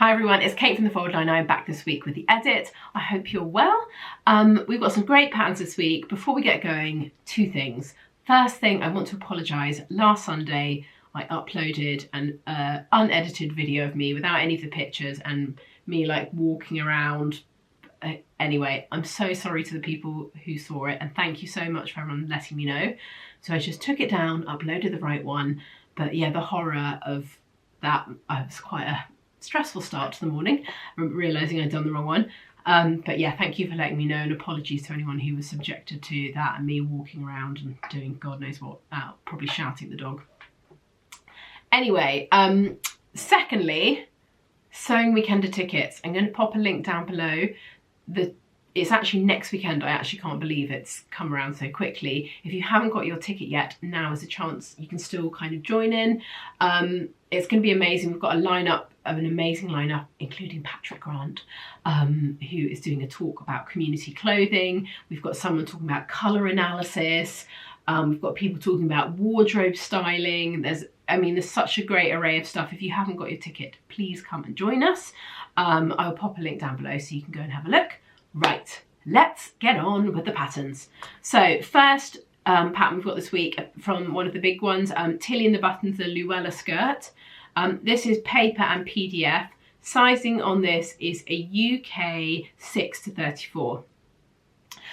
Hi everyone, it's Kate from the Fold Line. I'm back this week with the edit. I hope you're well. We've got some great patterns this week. Before we get going, two things. First thing, I want to apologise. Last Sunday, I uploaded an unedited video of me without any of the pictures and me like walking around. Anyway, I'm so sorry to the people who saw it, and thank you so much for everyone letting me know. So I just took it down, uploaded the right one. But yeah, the horror of that, it was quite a stressful start to the morning, realising I'd done the wrong one. But yeah, thank you for letting me know, and apologies to anyone who was subjected to that and me walking around and doing God knows what, probably shouting at the dog. Anyway, secondly, sewing weekender tickets. I'm going to pop a link down below. It's actually next weekend. I actually can't believe it's come around so quickly. If you haven't got your ticket yet, now is a chance you can still kind of join in. It's going to be amazing. We've got an amazing lineup, including Patrick Grant, who is doing a talk about community clothing. We've got someone talking about colour analysis. We've got people talking about wardrobe styling. There's such a great array of stuff. If you haven't got your ticket, please come and join us. I'll pop a link down below so you can go and have a look. Right, let's get on with the patterns. So first pattern we've got this week from one of the big ones, Tilly and the Buttons, the Luella skirt. This is paper and PDF. Sizing on this is a UK 6 to 34.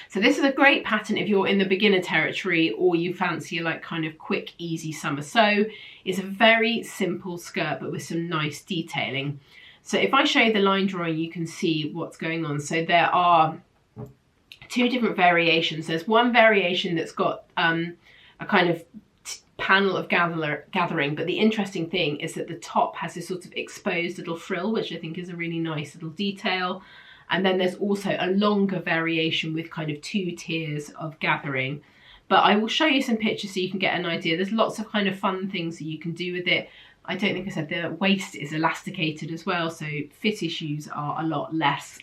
So this is a great pattern if you're in the beginner territory or you fancy a like kind of quick, easy summer sew. It's a very simple skirt but with some nice detailing. So if I show you the line drawing, you can see what's going on. So there are two different variations. There's one variation that's got a kind of panel of gathering, but the interesting thing is that the top has this sort of exposed little frill, which I think is a really nice little detail. And then there's also a longer variation with kind of two tiers of gathering. But I will show you some pictures so you can get an idea. There's lots of kind of fun things that you can do with it. I don't think I said the waist is elasticated as well, so fit issues are a lot less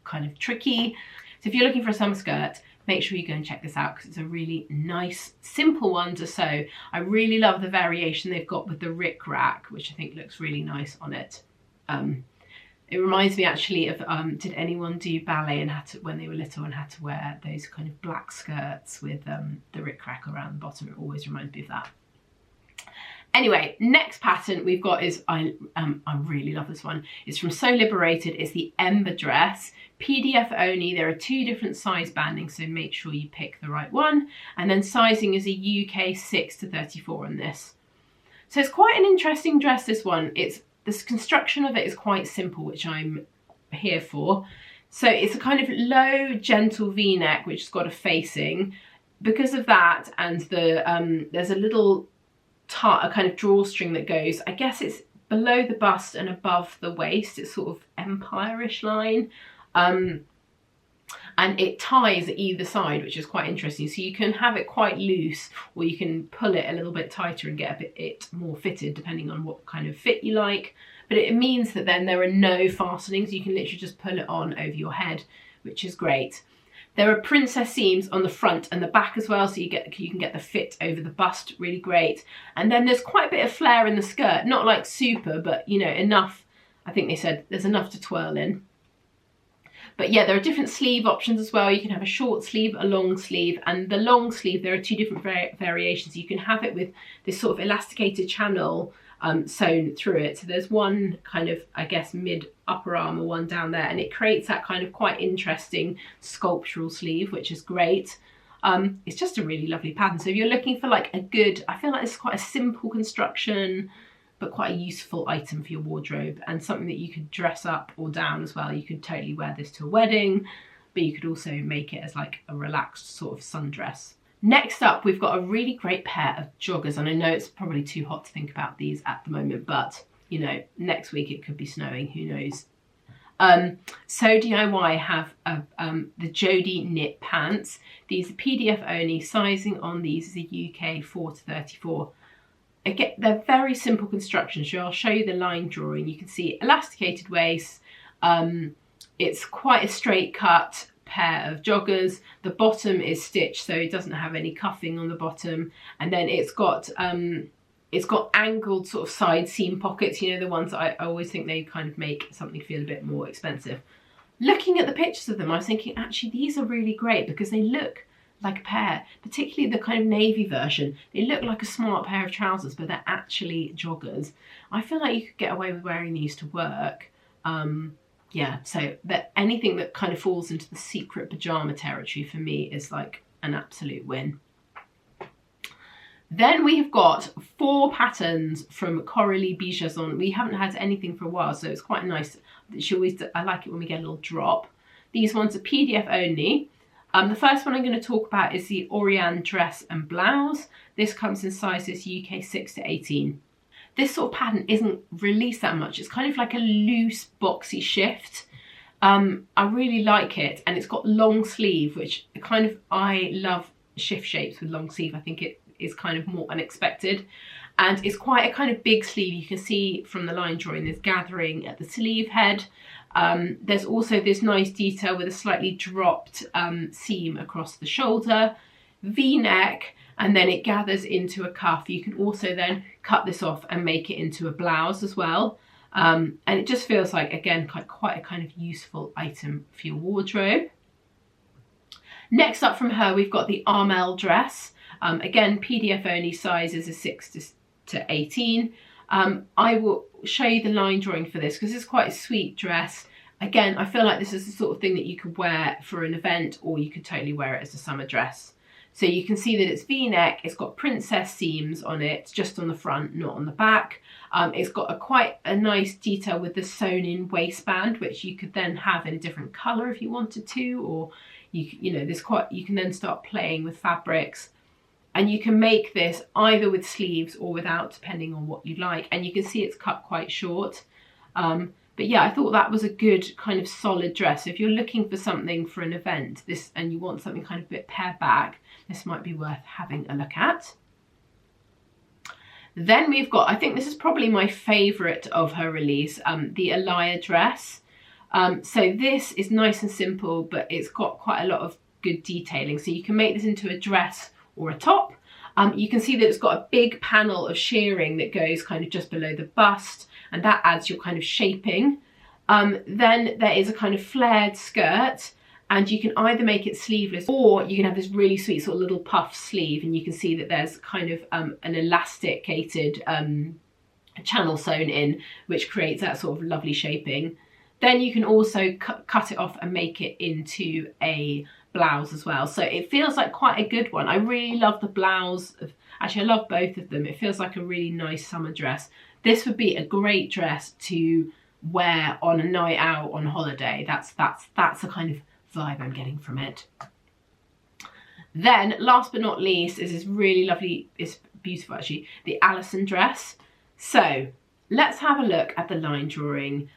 kind of tricky. So if you're looking for a summer skirt, make sure you go and check this out because it's a really nice, simple one to sew. I really love the variation they've got with the rick rack, which I think looks really nice on it. It reminds me actually of, did anyone do ballet and when they were little and had to wear those kind of black skirts with the rick rack around the bottom? It always reminds me of that. Anyway, next pattern we've got is, I really love this one. It's from Sew Liberated. It's the Ember Dress, PDF only. There are two different size bandings, so make sure you pick the right one. And then sizing is a UK 6 to 34 on this. So it's quite an interesting dress, this one. This construction of it is quite simple, which I'm here for. So it's a kind of low, gentle V-neck, which has got a facing. Because of that, and there's a little a kind of drawstring that goes, I guess it's below the bust and above the waist. It's sort of empire-ish line. And it ties either side, which is quite interesting. So you can have it quite loose, or you can pull it a little bit tighter and get it more fitted, depending on what kind of fit you like. But it means that then there are no fastenings. You can literally just pull it on over your head, which is great. There are princess seams on the front and the back as well, so you can get the fit over the bust, really great. And then there's quite a bit of flare in the skirt, not like super, but you know, enough. I think they said there's enough to twirl in. But yeah, there are different sleeve options as well. You can have a short sleeve, a long sleeve, and the long sleeve, there are two different variations. You can have it with this sort of elasticated channel sewn through it. So there's one kind of, I guess, mid upper arm or one down there, and it creates that kind of quite interesting sculptural sleeve, which is great. It's just a really lovely pattern. So if you're looking for like a good, I feel like it's quite a simple construction, but quite a useful item for your wardrobe, and something that you could dress up or down as well. You could totally wear this to a wedding, but you could also make it as like a relaxed sort of sundress. Next up, we've got a really great pair of joggers, and I know it's probably too hot to think about these at the moment, but you know, next week it could be snowing, who knows. So DIY have the Jodie knit pants. These are PDF only. Sizing on these is a UK 4 to 34. Again, they're very simple construction, so I'll show you the line drawing. You can see elasticated waist. It's quite a straight cut pair of joggers. The bottom is stitched, so it doesn't have any cuffing on the bottom, and then it's got It's got angled sort of side seam pockets, you know, the ones that I always think they kind of make something feel a bit more expensive. Looking at the pictures of them, I was thinking, actually, these are really great because they look like a pair, particularly the kind of navy version. They look like a smart pair of trousers, but they're actually joggers. I feel like you could get away with wearing these to work. Yeah, so that anything that kind of falls into the secret pajama territory for me is like an absolute win. Then we have got 4 patterns from Coralie Bijazon. We haven't had anything for a while, so it's quite nice. I like it when we get a little drop. These ones are PDF only. The first one I'm going to talk about is the Orian Dress and Blouse. This comes in sizes UK 6 to 18. This sort of pattern isn't released that much. It's kind of like a loose boxy shift. I really like it, and it's got long sleeve, which kind of, I love shift shapes with long sleeve. I think it is kind of more unexpected, and it's quite a kind of big sleeve. You can see from the line drawing there's gathering at the sleeve head. There's also this nice detail with a slightly dropped seam across the shoulder, V-neck, and then it gathers into a cuff. You can also then cut this off and make it into a blouse as well. And it just feels like, again, quite a kind of useful item for your wardrobe. Next up from her, we've got the Armelle Dress. Again, PDF only, sizes are 6 to 18. I will show you the line drawing for this because it's quite a sweet dress. Again, I feel like this is the sort of thing that you could wear for an event, or you could totally wear it as a summer dress. So you can see that it's V-neck, it's got princess seams on it, just on the front, not on the back. It's got quite a nice detail with the sewn-in waistband, which you could then have in a different colour if you wanted to, or you know, you can then start playing with fabrics. And you can make this either with sleeves or without, depending on what you like. And you can see it's cut quite short. But yeah, I thought that was a good kind of solid dress. So if you're looking for something for an event, and you want something kind of a bit pared back, this might be worth having a look at. Then we've got, I think this is probably my favourite of her release, the Eliia Dress. So this is nice and simple, but it's got quite a lot of good detailing. So you can make this into a dress or a top. You can see that it's got a big panel of shirring that goes kind of just below the bust, and that adds your kind of shaping. Then there is a kind of flared skirt, and you can either make it sleeveless, or you can have this really sweet sort of little puff sleeve, and you can see that there's kind of an elasticated channel sewn in, which creates that sort of lovely shaping. Then you can also cut it off and make it into a blouse as well. So it feels like quite a good one. I really love the blouse. Actually, I love both of them. It feels like a really nice summer dress. This would be a great dress to wear on a night out on holiday. That's the kind of vibe I'm getting from it. Then, last but not least, is this really lovely, it's beautiful actually, the Allison Dress. So let's have a look at the line drawing.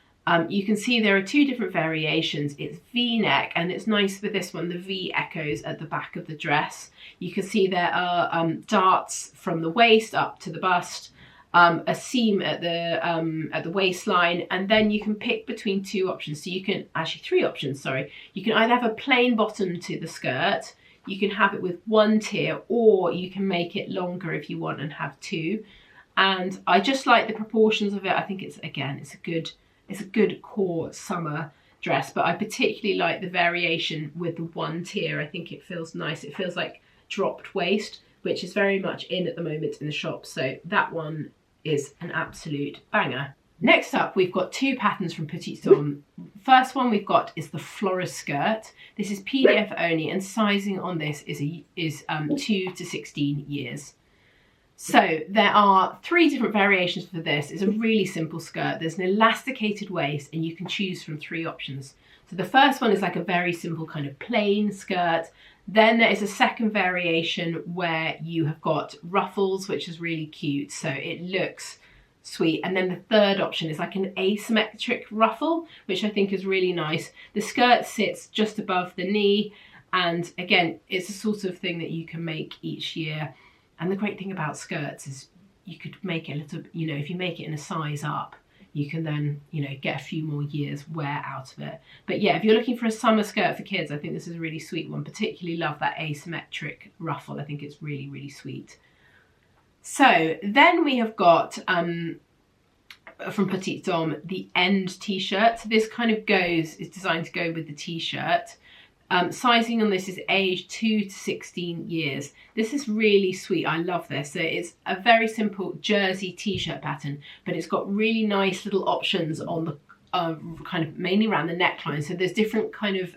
You can see there are 2 different variations. It's V-neck, and it's nice with this one, the V echoes at the back of the dress. You can see there are darts from the waist up to the bust, a seam at the waistline, and then you can pick between 2 options. So you can, actually 3 options, sorry. You can either have a plain bottom to the skirt, you can have it with 1 tier, or you can make it longer if you want and have 2. And I just like the proportions of it. I think it's a good core summer dress, but I particularly like the variation with the 1 tier. I think it feels nice. It feels like dropped waist, which is very much in at the moment in the shop. So that one is an absolute banger. Next up, we've got 2 patterns from Petite Homme. First one we've got is the Flores Skirt. This is PDF only, and sizing on this is 2 to 16 years. So there are 3 different variations for this. It's a really simple skirt. There's an elasticated waist, and you can choose from 3 options. So the first one is like a very simple kind of plain skirt. Then there is a second variation where you have got ruffles, which is really cute. So it looks sweet. And then the third option is like an asymmetric ruffle, which I think is really nice. The skirt sits just above the knee. And again, it's a sort of thing that you can make each year. And the great thing about skirts is you could make it a little, you know, if you make it in a size up, you can then, you know, get a few more years wear out of it. But yeah, if you're looking for a summer skirt for kids, I think this is a really sweet one. Particularly love that asymmetric ruffle. I think it's really, really sweet. So then we have got from Petite Dame, the End t-shirt. So this kind of is designed to go with the t-shirt. Sizing on this is age 2 to 16 years. This is really sweet. I love this. So it's a very simple jersey t-shirt pattern, but it's got really nice little options on the kind of mainly around the neckline. So there's different kind of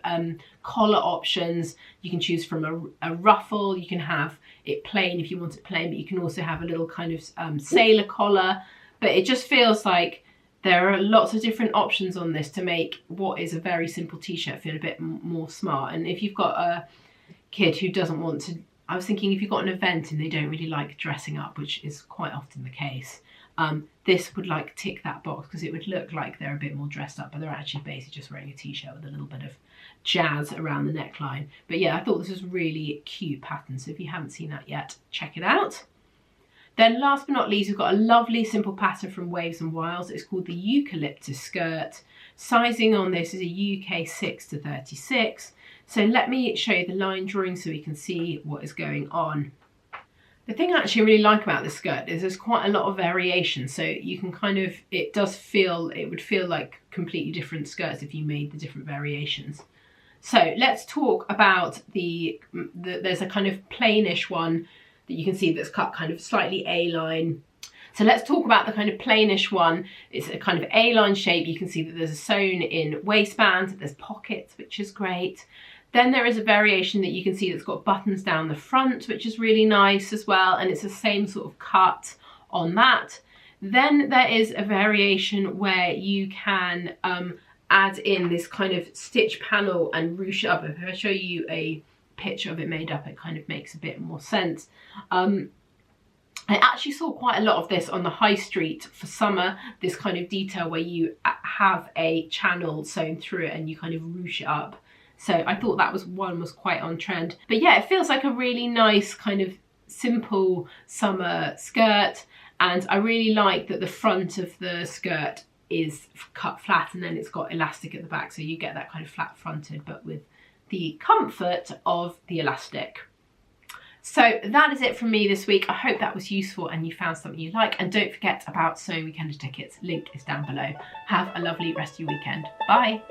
collar options. You can choose from a ruffle. You can have it plain if you want it plain, but you can also have a little kind of sailor collar. But it just feels like there are lots of different options on this to make what is a very simple t-shirt feel a bit more smart. And if you've got a kid who doesn't want to, I was thinking if you've got an event and they don't really like dressing up, which is quite often the case, this would like tick that box, because it would look like they're a bit more dressed up, but they're actually basically just wearing a t-shirt with a little bit of jazz around the neckline. But yeah, I thought this was really cute pattern. So if you haven't seen that yet, check it out. Then last but not least, we've got a lovely simple pattern from Waves and Wiles. It's called the Eucalyptus Skirt. Sizing on this is a UK 6 to 36. So let me show you the line drawing so we can see what is going on. The thing I actually really like about this skirt is there's quite a lot of variation. So you can kind of, it would feel like completely different skirts if you made the different variations. So let's talk about there's a kind of plainish one that you can see that's cut kind of slightly A-line. So let's talk about the kind of plainish one. It's a kind of A-line shape. You can see that there's a sewn in waistband, there's pockets, which is great. Then there is a variation that you can see that's got buttons down the front, which is really nice as well. And it's the same sort of cut on that. Then there is a variation where you can add in this kind of stitch panel and ruche up. If I show you a picture of it made up, it kind of makes a bit more sense. I actually saw quite a lot of this on the high street for summer, this kind of detail where you have a channel sewn through it and you kind of ruche it up. So I thought that was quite on trend. But yeah, it feels like a really nice kind of simple summer skirt. And I really like that the front of the skirt is cut flat and then it's got elastic at the back. So you get that kind of flat fronted, but with the comfort of the elastic. So that is it from me this week. I hope that was useful and you found something you like. And don't forget about Sewing Weekender tickets. Link is down below. Have a lovely rest of your weekend. Bye.